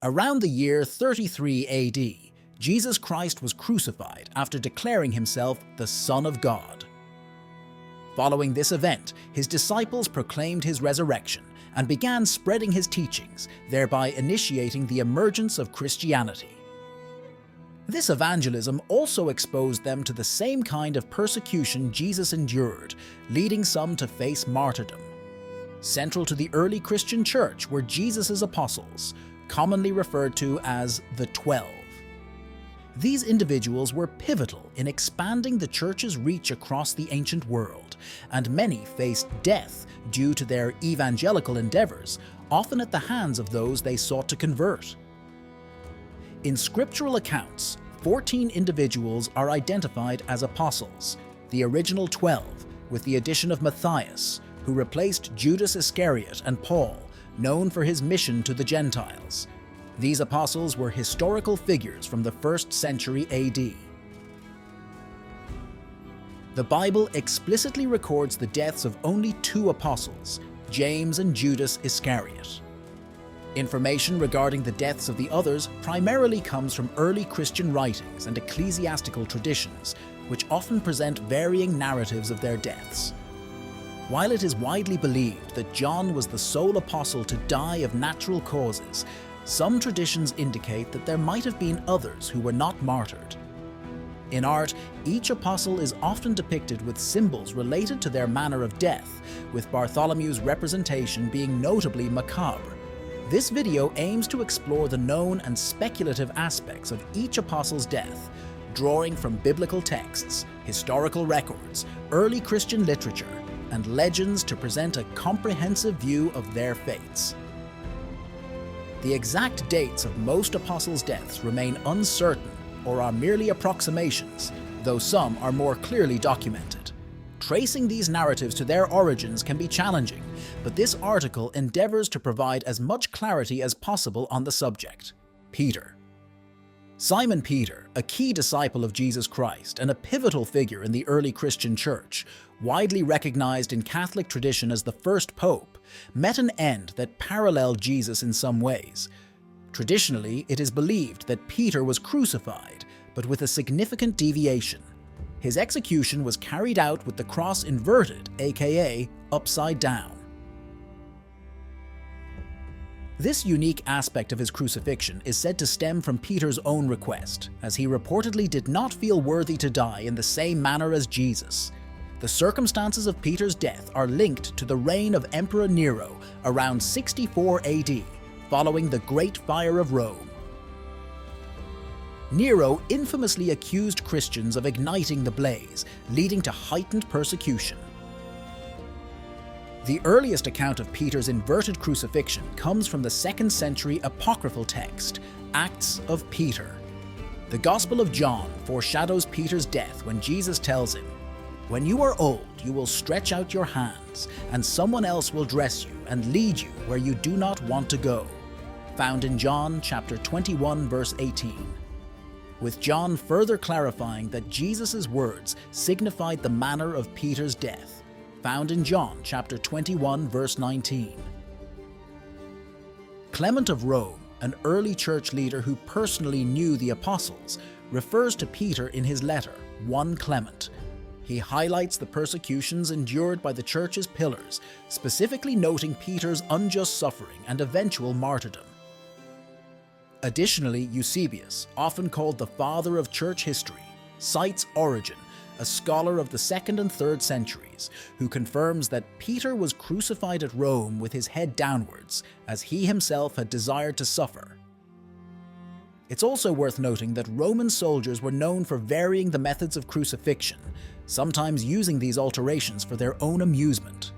Around the year 33 AD, Jesus Christ was crucified after declaring himself the Son of God. Following this event, his disciples proclaimed his resurrection and began spreading his teachings, thereby initiating the emergence of Christianity. This evangelism also exposed them to the same kind of persecution Jesus endured, leading some to face martyrdom. Central to the early Christian church were Jesus' apostles, commonly referred to as the 12. These individuals were pivotal in expanding the church's reach across the ancient world, and many faced death due to their evangelical endeavors, often at the hands of those they sought to convert. In scriptural accounts, 14 individuals are identified as apostles, the original 12, with the addition of Mathias, who replaced Judas Iscariot, and Paul, known for his mission to the Gentiles. These apostles were historical figures from the 1st century AD. The Bible explicitly records the deaths of only 2 apostles, James and Judas Iscariot. Information regarding the deaths of the others primarily comes from early Christian writings and ecclesiastical traditions, which often present varying narratives of their deaths. While it is widely believed that John was the sole apostle to die of natural causes, some traditions indicate that there might have been others who were not martyred. In art, each apostle is often depicted with symbols related to their manner of death, with Bartholomew's representation being notably macabre. This video aims to explore the known and speculative aspects of each apostle's death, drawing from biblical texts, historical records, early Christian literature, and legends to present a comprehensive view of their fates. The exact dates of most apostles' deaths remain uncertain or are merely approximations, though some are more clearly documented. Tracing these narratives to their origins can be challenging, but this article endeavors to provide as much clarity as possible on the subject. Peter. Simon Peter, a key disciple of Jesus Christ and a pivotal figure in the early Christian church, widely recognized in Catholic tradition as the first pope, met an end that paralleled Jesus in some ways. Traditionally, it is believed that Peter was crucified, but with a significant deviation. His execution was carried out with the cross inverted, aka upside down. This unique aspect of his crucifixion is said to stem from Peter's own request, as he reportedly did not feel worthy to die in the same manner as Jesus. The circumstances of Peter's death are linked to the reign of Emperor Nero around 64 AD, following the Great Fire of Rome. Nero infamously accused Christians of igniting the blaze, leading to heightened persecution. The earliest account of Peter's inverted crucifixion comes from the 2nd century apocryphal text, Acts of Peter. The Gospel of John foreshadows Peter's death when Jesus tells him, "When you are old, you will stretch out your hands, and someone else will dress you and lead you where you do not want to go." Found in John chapter 21, verse 18. With John further clarifying that Jesus' words signified the manner of Peter's death, found in John chapter 21, verse 19. Clement of Rome, an early church leader who personally knew the apostles, refers to Peter in his letter, 1 Clement. He highlights the persecutions endured by the church's pillars, specifically noting Peter's unjust suffering and eventual martyrdom. Additionally, Eusebius, often called the father of church history, cites Origen, a scholar of the 2nd and 3rd centuries, who confirms that Peter was crucified at Rome with his head downwards, as he himself had desired to suffer. It's also worth noting that Roman soldiers were known for varying the methods of crucifixion, sometimes using these alterations for their own amusement.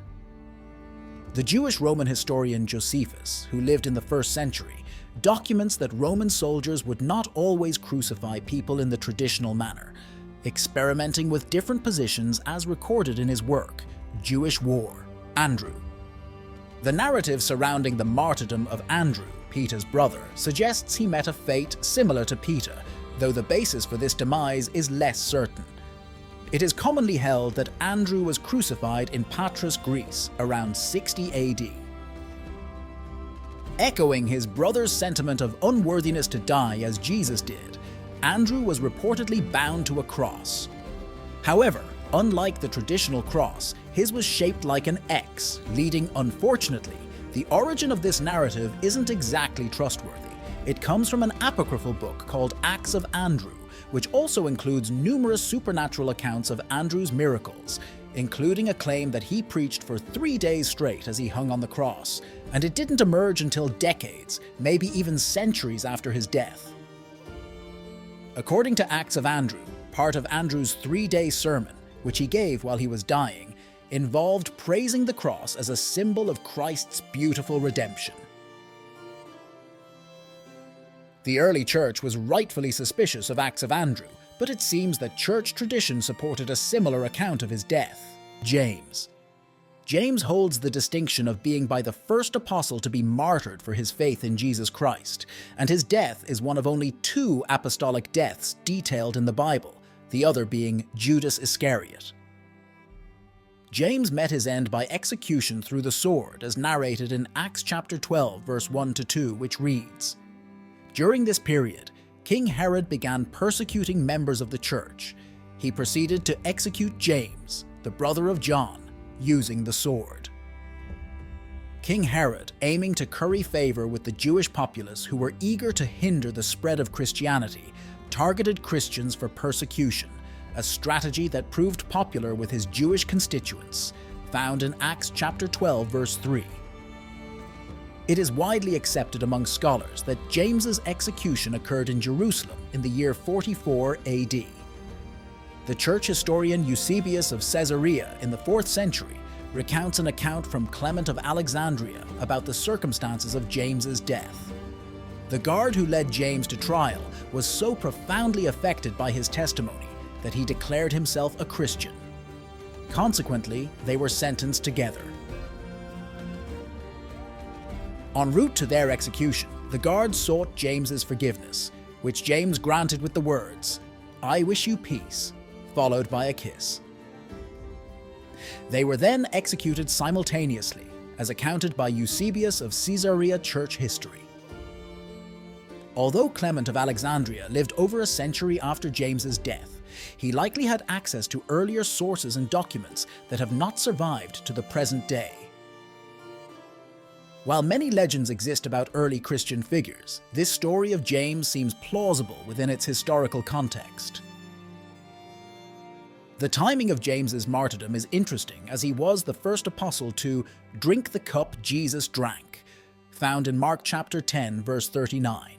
The Jewish Roman historian Josephus, who lived in the 1st century, documents that Roman soldiers would not always crucify people in the traditional manner, experimenting with different positions as recorded in his work, Jewish War, Andrew. The narrative surrounding the martyrdom of Andrew, Peter's brother, suggests he met a fate similar to Peter, though the basis for this demise is less certain. It is commonly held that Andrew was crucified in Patras, Greece, around 60 AD. Echoing his brother's sentiment of unworthiness to die as Jesus did, Andrew was reportedly bound to a cross. However, unlike the traditional cross, his was shaped like an X, leading, unfortunately, the origin of this narrative isn't exactly trustworthy. It comes from an apocryphal book called Acts of Andrew, which also includes numerous supernatural accounts of Andrew's miracles, including a claim that he preached for 3 days straight as he hung on the cross, and it didn't emerge until decades, maybe even centuries after his death. According to Acts of Andrew, part of Andrew's 3-day sermon, which he gave while he was dying, involved praising the cross as a symbol of Christ's beautiful redemption. The early church was rightfully suspicious of Acts of Andrew, but it seems that church tradition supported a similar account of his death. James. James holds the distinction of being by the first apostle to be martyred for his faith in Jesus Christ, and his death is one of only 2 apostolic deaths detailed in the Bible, the other being Judas Iscariot. James met his end by execution through the sword, as narrated in Acts chapter 12, verse 1-2, which reads, "During this period, King Herod began persecuting members of the church. He proceeded to execute James, the brother of John, using the sword." King Herod, aiming to curry favor with the Jewish populace who were eager to hinder the spread of Christianity, targeted Christians for persecution, a strategy that proved popular with his Jewish constituents, found in Acts chapter 12, verse 3. It is widely accepted among scholars that James's execution occurred in Jerusalem in the year 44 AD. The church historian Eusebius of Caesarea in the 4th century recounts an account from Clement of Alexandria about the circumstances of James's death. The guard who led James to trial was so profoundly affected by his testimony that he declared himself a Christian. Consequently, they were sentenced together. En route to their execution, the guards sought James's forgiveness, which James granted with the words, "I wish you peace," followed by a kiss. They were then executed simultaneously, as accounted by Eusebius of Caesarea church history. Although Clement of Alexandria lived over a century after James's death, he likely had access to earlier sources and documents that have not survived to the present day. While many legends exist about early Christian figures, this story of James seems plausible within its historical context. The timing of James's martyrdom is interesting, as he was the first apostle to drink the cup Jesus drank, found in Mark chapter 10, verse 39.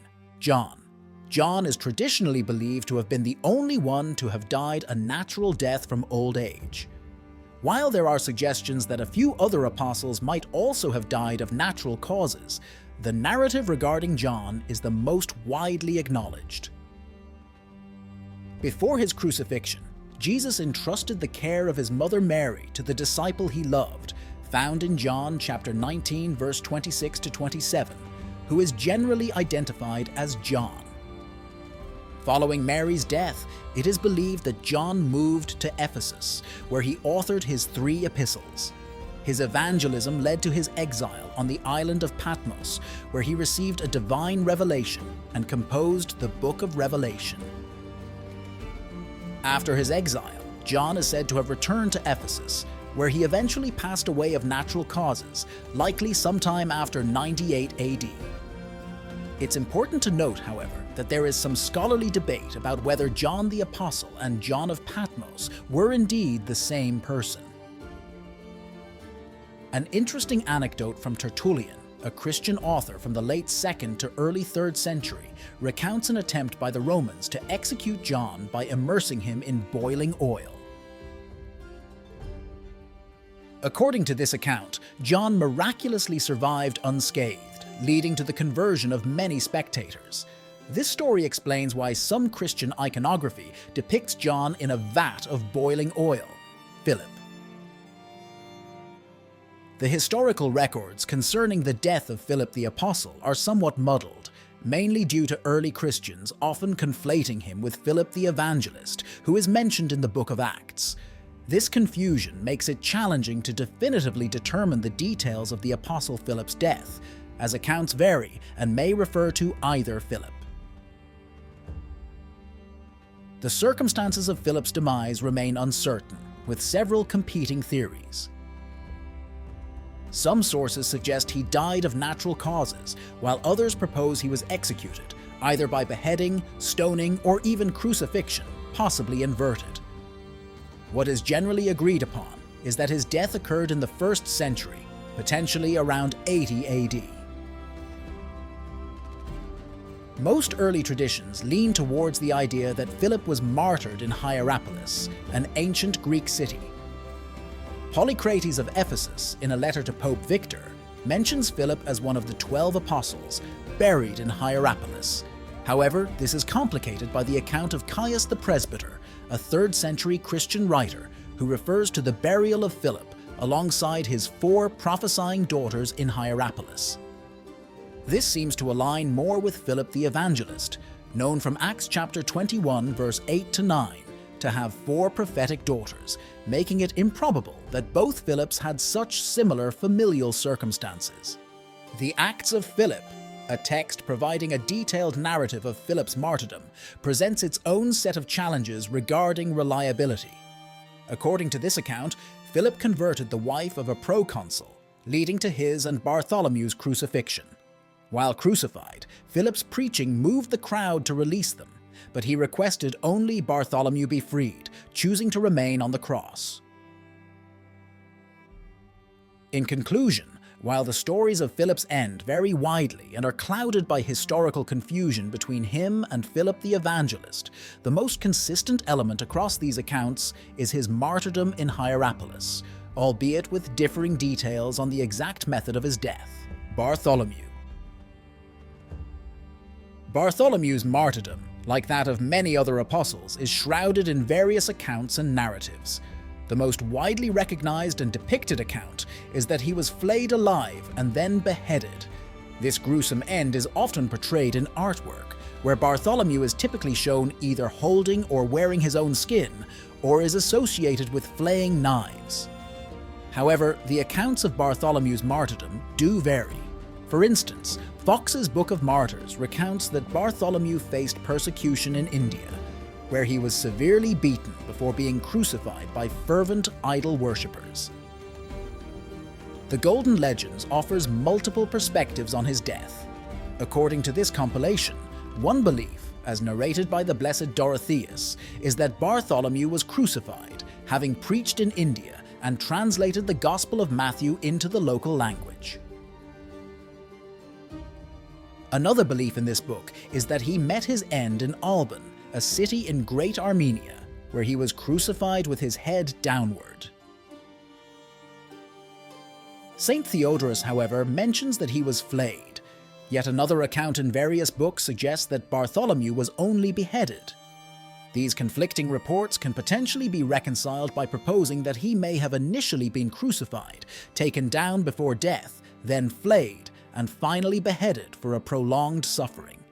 John is traditionally believed to have been the only one to have died a natural death from old age. While there are suggestions that a few other apostles might also have died of natural causes, the narrative regarding John is the most widely acknowledged. Before his crucifixion, Jesus entrusted the care of his mother Mary to the disciple he loved, found in John chapter 19, verse 26-27, who is generally identified as John. Following Mary's death, it is believed that John moved to Ephesus, where he authored his 3 epistles. His evangelism led to his exile on the island of Patmos, where he received a divine revelation and composed the Book of Revelation. After his exile, John is said to have returned to Ephesus, where he eventually passed away of natural causes, likely sometime after 98 AD. It's important to note, however, that there is some scholarly debate about whether John the Apostle and John of Patmos were indeed the same person. An interesting anecdote from Tertullian, a Christian author from the late 2nd to early 3rd century, recounts an attempt by the Romans to execute John by immersing him in boiling oil. According to this account, John miraculously survived unscathed, leading to the conversion of many spectators. This story explains why some Christian iconography depicts John in a vat of boiling oil. Philip. The historical records concerning the death of Philip the Apostle are somewhat muddled, mainly due to early Christians often conflating him with Philip the Evangelist, who is mentioned in the Book of Acts. This confusion makes it challenging to definitively determine the details of the Apostle Philip's death, as accounts vary and may refer to either Philip. The circumstances of Philip's demise remain uncertain, with several competing theories. Some sources suggest he died of natural causes, while others propose he was executed, either by beheading, stoning, or even crucifixion, possibly inverted. What is generally agreed upon is that his death occurred in the 1st century, potentially around 80 AD. Most early traditions lean towards the idea that Philip was martyred in Hierapolis, an ancient Greek city. Polycrates of Ephesus, in a letter to Pope Victor, mentions Philip as one of the 12 apostles buried in Hierapolis. However, this is complicated by the account of Caius the Presbyter, a 3rd century Christian writer who refers to the burial of Philip alongside his 4 prophesying daughters in Hierapolis. This seems to align more with Philip the Evangelist, known from Acts chapter 21 verse 8 to 9, to have 4 prophetic daughters, making it improbable that both Philips had such similar familial circumstances. The Acts of Philip, a text providing a detailed narrative of Philip's martyrdom, presents its own set of challenges regarding reliability. According to this account, Philip converted the wife of a proconsul, leading to his and Bartholomew's crucifixion. While crucified, Philip's preaching moved the crowd to release them, but he requested only Bartholomew be freed, choosing to remain on the cross. In conclusion, while the stories of Philip's end vary widely and are clouded by historical confusion between him and Philip the Evangelist, the most consistent element across these accounts is his martyrdom in Hierapolis, albeit with differing details on the exact method of his death. Bartholomew. Bartholomew's martyrdom, like that of many other apostles, is shrouded in various accounts and narratives. The most widely recognized and depicted account is that he was flayed alive and then beheaded. This gruesome end is often portrayed in artwork, where Bartholomew is typically shown either holding or wearing his own skin, or is associated with flaying knives. However, the accounts of Bartholomew's martyrdom do vary. For instance, Fox's Book of Martyrs recounts that Bartholomew faced persecution in India, where he was severely beaten before being crucified by fervent idol worshippers. The Golden Legends offers multiple perspectives on his death. According to this compilation, one belief, as narrated by the Blessed Dorotheus, is that Bartholomew was crucified, having preached in India and translated the Gospel of Matthew into the local language. Another belief in this book is that he met his end in Alban, a city in Great Armenia, where he was crucified with his head downward. Saint Theodorus, however, mentions that he was flayed. Yet another account in various books suggests that Bartholomew was only beheaded. These conflicting reports can potentially be reconciled by proposing that he may have initially been crucified, taken down before death, then flayed, and finally beheaded for a prolonged suffering.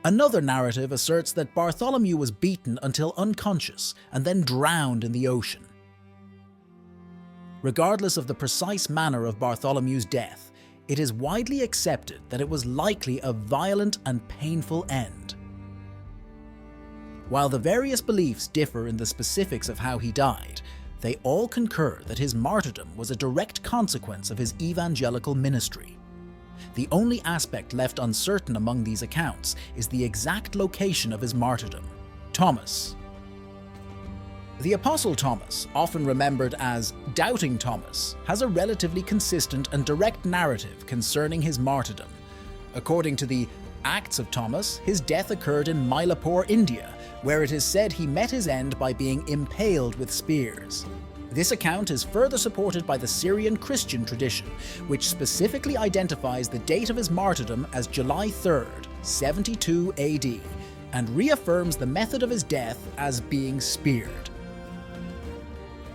Another narrative asserts that Bartholomew was beaten until unconscious and then drowned in the ocean. Regardless of the precise manner of Bartholomew's death, it is widely accepted that it was likely a violent and painful end. While the various beliefs differ in the specifics of how he died, they all concur that his martyrdom was a direct consequence of his evangelical ministry. The only aspect left uncertain among these accounts is the exact location of his martyrdom. Thomas. The Apostle Thomas, often remembered as Doubting Thomas, has a relatively consistent and direct narrative concerning his martyrdom. According to the Acts of Thomas, his death occurred in Mylapore, India, where it is said he met his end by being impaled with spears. This account is further supported by the Syrian Christian tradition, which specifically identifies the date of his martyrdom as July 3rd, 72 AD, and reaffirms the method of his death as being speared.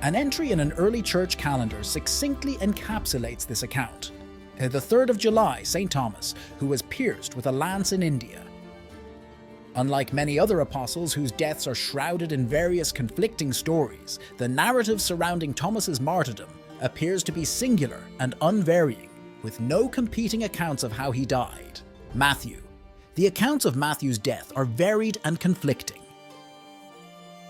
An entry in an early church calendar succinctly encapsulates this account. The 3rd of July, St. Thomas, who was pierced with a lance in India. Unlike many other apostles whose deaths are shrouded in various conflicting stories, the narrative surrounding Thomas's martyrdom appears to be singular and unvarying, with no competing accounts of how he died. Matthew. The accounts of Matthew's death are varied and conflicting.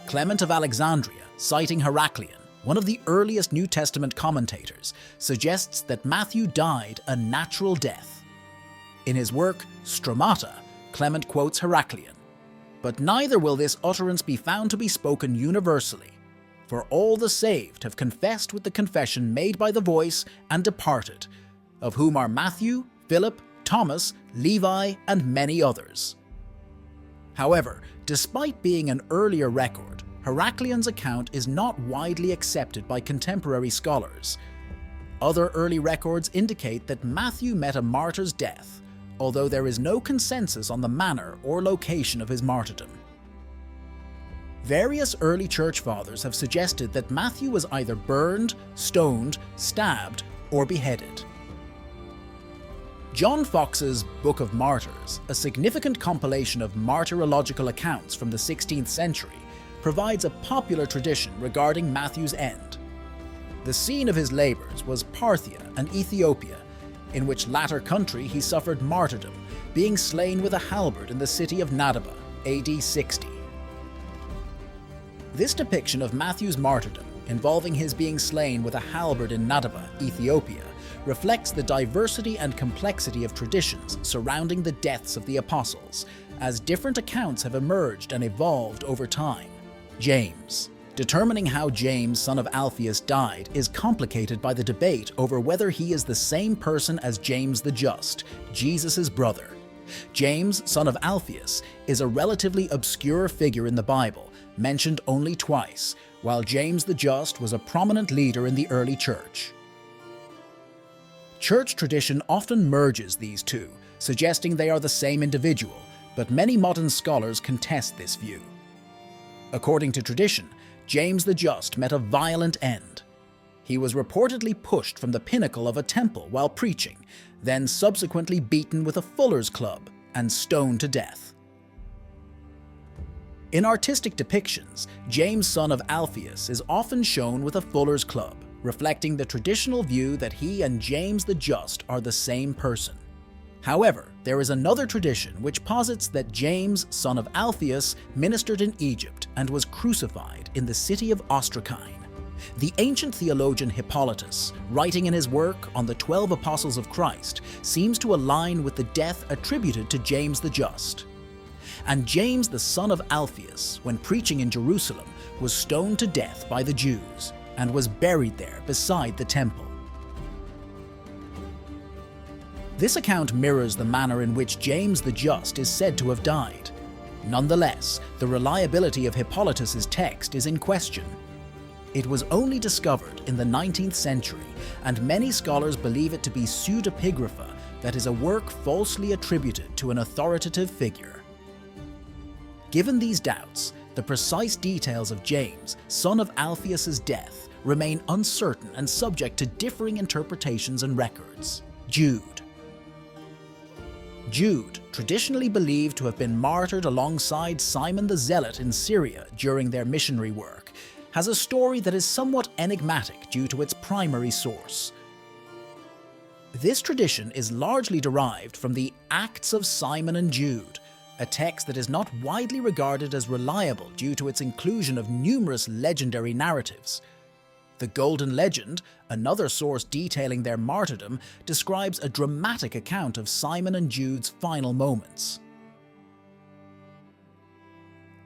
Clement of Alexandria, citing Heraclian, one of the earliest New Testament commentators, suggests that Matthew died a natural death. In his work, Stramata, Clement quotes Heraclian. But neither will this utterance be found to be spoken universally, for all the saved have confessed with the confession made by the voice and departed, of whom are Matthew, Philip, Thomas, Levi, and many others. However, despite being an earlier record, Heraclian's account is not widely accepted by contemporary scholars. Other early records indicate that Matthew met a martyr's death, although there is no consensus on the manner or location of his martyrdom. Various early church fathers have suggested that Matthew was either burned, stoned, stabbed, or beheaded. John Fox's Book of Martyrs, a significant compilation of martyrological accounts from the 16th century, provides a popular tradition regarding Matthew's end. The scene of his labours was Parthia and Ethiopia, in which latter country he suffered martyrdom, being slain with a halberd in the city of Nadaba, AD 60. This depiction of Matthew's martyrdom, involving his being slain with a halberd in Nadaba, Ethiopia, reflects the diversity and complexity of traditions surrounding the deaths of the apostles, as different accounts have emerged and evolved over time. James. Determining how James, son of Alphaeus, died is complicated by the debate over whether he is the same person as James the Just, Jesus' brother. James, son of Alphaeus, is a relatively obscure figure in the Bible, mentioned only twice, while James the Just was a prominent leader in the early church. Church tradition often merges these two, suggesting they are the same individual, but many modern scholars contest this view. According to tradition, James the Just met a violent end. He was reportedly pushed from the pinnacle of a temple while preaching, then subsequently beaten with a fuller's club and stoned to death. In artistic depictions, James, son of Alphaeus, is often shown with a fuller's club, reflecting the traditional view that he and James the Just are the same person. However, there is another tradition which posits that James, son of Alphaeus, ministered in Egypt and was crucified in the city of Ostrakine. The ancient theologian Hippolytus, writing in his work on the 12 Apostles of Christ, seems to align with the death attributed to James the Just. And James, the son of Alphaeus, when preaching in Jerusalem, was stoned to death by the Jews and was buried there beside the temple. This account mirrors the manner in which James the Just is said to have died. Nonetheless, the reliability of Hippolytus's text is in question. It was only discovered in the 19th century, and many scholars believe it to be pseudepigrapha, that is, a work falsely attributed to an authoritative figure. Given these doubts, the precise details of James, son of Alphaeus's death, remain uncertain and subject to differing interpretations and records. Jude. Jude, traditionally believed to have been martyred alongside Simon the Zealot in Syria during their missionary work, has a story that is somewhat enigmatic due to its primary source. This tradition is largely derived from the Acts of Simon and Jude, a text that is not widely regarded as reliable due to its inclusion of numerous legendary narratives. The Golden Legend, another source detailing their martyrdom, describes a dramatic account of Simon and Jude's final moments.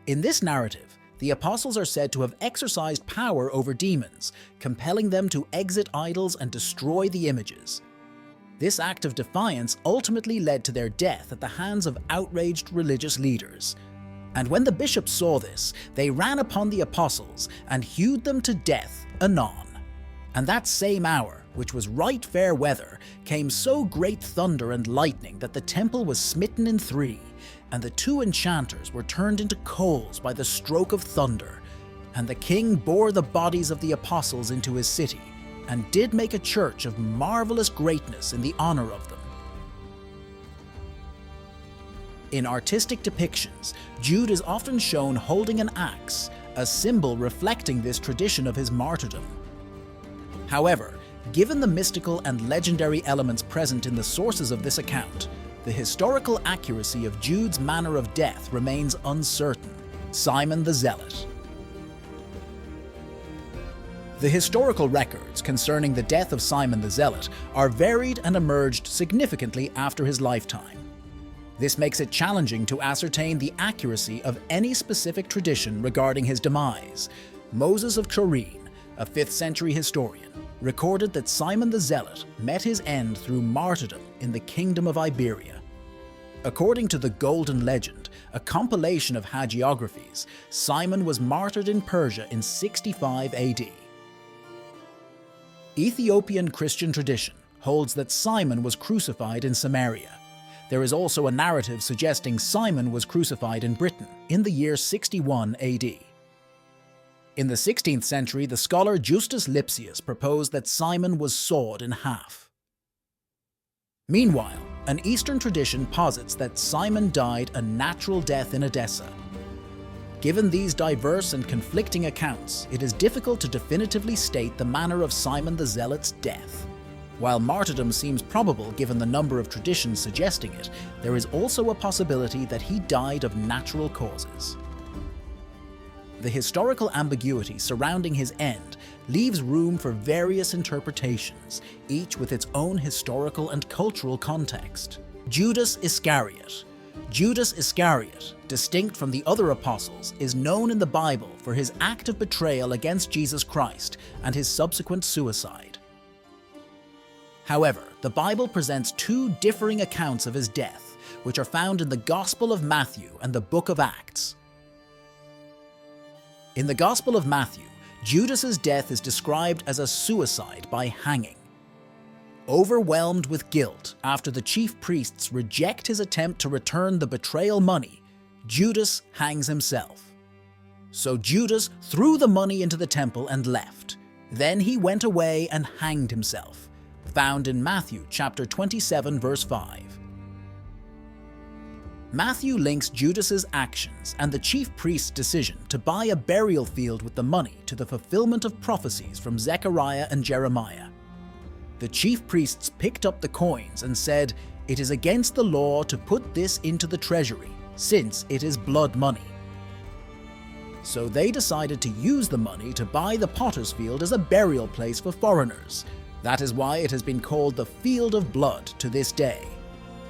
In this narrative, the apostles are said to have exercised power over demons, compelling them to exit idols and destroy the images. This act of defiance ultimately led to their death at the hands of outraged religious leaders. And when the bishops saw this, they ran upon the apostles and hewed them to death anon. And that same hour, which was right fair weather, came so great thunder and lightning that the temple was smitten in three, and the two enchanters were turned into coals by the stroke of thunder. And the king bore the bodies of the apostles into his city, and did make a church of marvelous greatness in the honor of them. In artistic depictions, Jude is often shown holding an axe, a symbol reflecting this tradition of his martyrdom. However, Given the mystical and legendary elements present in the sources of this account, the historical accuracy of Jude's manner of death remains uncertain. Simon the Zealot. The historical records concerning the death of Simon the Zealot are varied and emerged significantly after his lifetime. This makes it challenging to ascertain the accuracy of any specific tradition regarding his demise. Moses of Chorene, a 5th century historian, recorded that Simon the Zealot met his end through martyrdom in the kingdom of Iberia. According to the Golden Legend, a compilation of hagiographies, Simon was martyred in Persia in 65 AD. Ethiopian Christian tradition holds that Simon was crucified in Samaria. There is also a narrative suggesting Simon was crucified in Britain in the year 61 AD. In the 16th century, the scholar Justus Lipsius proposed that Simon was sawed in half. Meanwhile, an Eastern tradition posits that Simon died a natural death in Edessa. Given these diverse and conflicting accounts, it is difficult to definitively state the manner of Simon the Zealot's death. While martyrdom seems probable given the number of traditions suggesting it, there is also a possibility that he died of natural causes. The historical ambiguity surrounding his end leaves room for various interpretations, each with its own historical and cultural context. Judas Iscariot. Judas Iscariot, distinct from the other apostles, is known in the Bible for his act of betrayal against Jesus Christ and his subsequent suicide. However, the Bible presents two differing accounts of his death, which are found in the Gospel of Matthew and the Book of Acts. In the Gospel of Matthew, Judas's death is described as a suicide by hanging. Overwhelmed with guilt after the chief priests reject his attempt to return the betrayal money, Judas hangs himself. So Judas threw the money into the temple and left. Then he went away and hanged himself, found in Matthew chapter 27 verse 5. Matthew links Judas's actions and the chief priest's decision to buy a burial field with the money to the fulfillment of prophecies from Zechariah and Jeremiah. The chief priests picked up the coins and said, "It is against the law to put this into the treasury, since it is blood money." So they decided to use the money to buy the potter's field as a burial place for foreigners. That is why it has been called the Field of Blood to this day.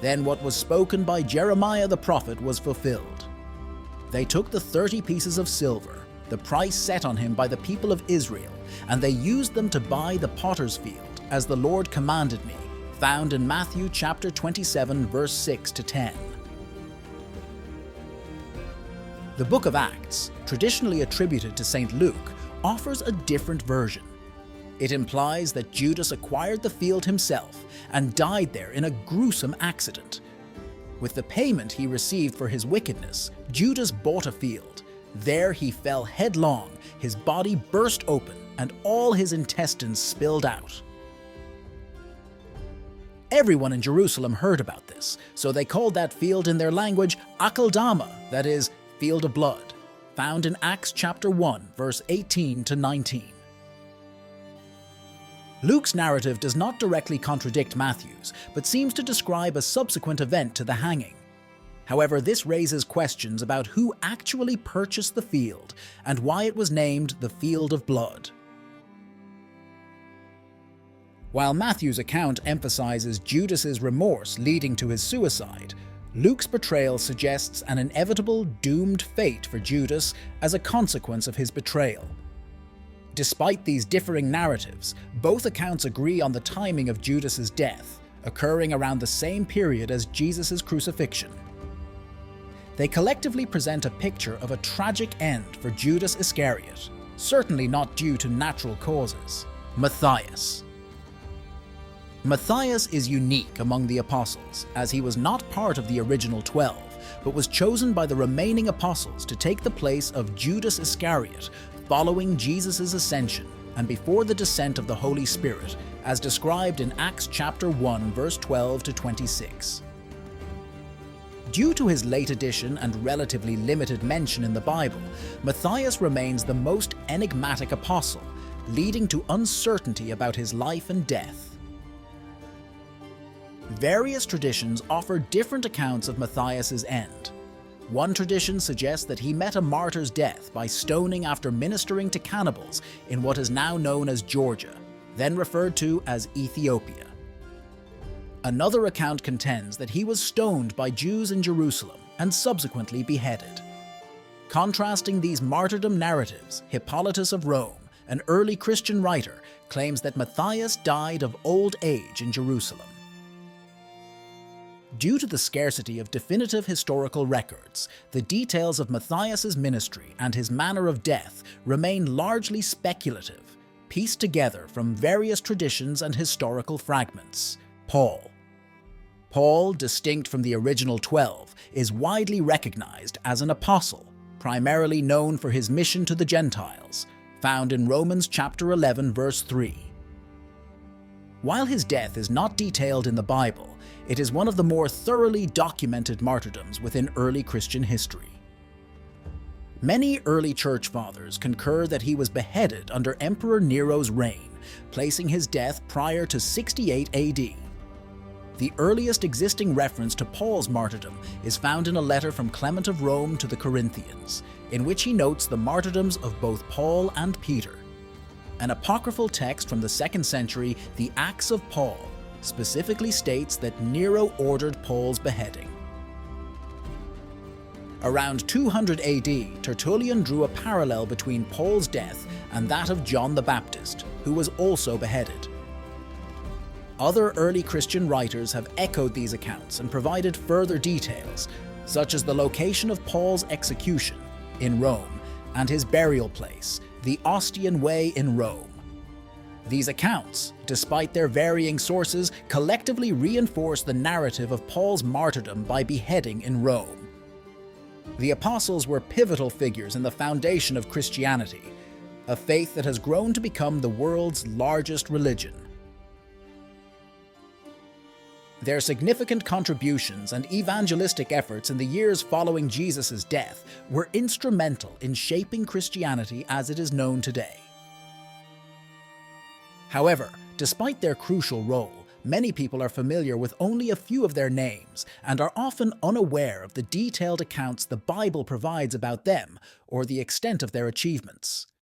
Then what was spoken by Jeremiah the prophet was fulfilled. They took the 30 pieces of silver, the price set on him by the people of Israel, and they used them to buy the potter's field, as the Lord commanded me, found in Matthew chapter 27 verse 6 to 10. The Book of Acts, traditionally attributed to St. Luke, offers a different version. It implies that Judas acquired the field himself and died there in a gruesome accident. With the payment he received for his wickedness, Judas bought a field. There he fell headlong, his body burst open, and all his intestines spilled out. Everyone in Jerusalem heard about this, so they called that field in their language Akeldama, that is, Field of Blood, found in Acts chapter 1, verse 18 to 19. Luke's narrative does not directly contradict Matthew's, but seems to describe a subsequent event to the hanging. However, this raises questions about who actually purchased the field and why it was named the Field of Blood. While Matthew's account emphasizes Judas's remorse leading to his suicide, Luke's portrayal suggests an inevitable doomed fate for Judas as a consequence of his betrayal. Despite these differing narratives, both accounts agree on the timing of Judas's death, occurring around the same period as Jesus' crucifixion. They collectively present a picture of a tragic end for Judas Iscariot, certainly not due to natural causes. Mathias. Mathias is unique among the apostles, as he was not part of the original 12, but was chosen by the remaining apostles to take the place of Judas Iscariot following Jesus' ascension and before the descent of the Holy Spirit, as described in Acts chapter 1, verse 12 to 26. Due to his late addition and relatively limited mention in the Bible, Mathias remains the most enigmatic apostle, leading to uncertainty about his life and death. Various traditions offer different accounts of Matthias's end. One tradition suggests that he met a martyr's death by stoning after ministering to cannibals in what is now known as Georgia, then referred to as Ethiopia. Another account contends that he was stoned by Jews in Jerusalem and subsequently beheaded. Contrasting these martyrdom narratives, Hippolytus of Rome, an early Christian writer, claims that Matthias died of old age in Jerusalem. Due to the scarcity of definitive historical records, the details of Matthias's ministry and his manner of death remain largely speculative, pieced together from various traditions and historical fragments. Paul, distinct from the original 12, is widely recognized as an apostle, primarily known for his mission to the Gentiles, found in Romans chapter 11, verse 3. While his death is not detailed in the Bible, it is one of the more thoroughly documented martyrdoms within early Christian history. Many early church fathers concur that he was beheaded under Emperor Nero's reign, placing his death prior to 68 AD. The earliest existing reference to Paul's martyrdom is found in a letter from Clement of Rome to the Corinthians, in which he notes the martyrdoms of both Paul and Peter. An apocryphal text from the 2nd century, the Acts of Paul, specifically states that Nero ordered Paul's beheading. Around 200 AD, Tertullian drew a parallel between Paul's death and that of John the Baptist, who was also beheaded. Other early Christian writers have echoed these accounts and provided further details, such as the location of Paul's execution in Rome and his burial place, the Ostian Way in Rome. These accounts, despite their varying sources, collectively reinforce the narrative of Paul's martyrdom by beheading in Rome. The apostles were pivotal figures in the foundation of Christianity, a faith that has grown to become the world's largest religion. Their significant contributions and evangelistic efforts in the years following Jesus' death were instrumental in shaping Christianity as it is known today. However, despite their crucial role, many people are familiar with only a few of their names and are often unaware of the detailed accounts the Bible provides about them or the extent of their achievements.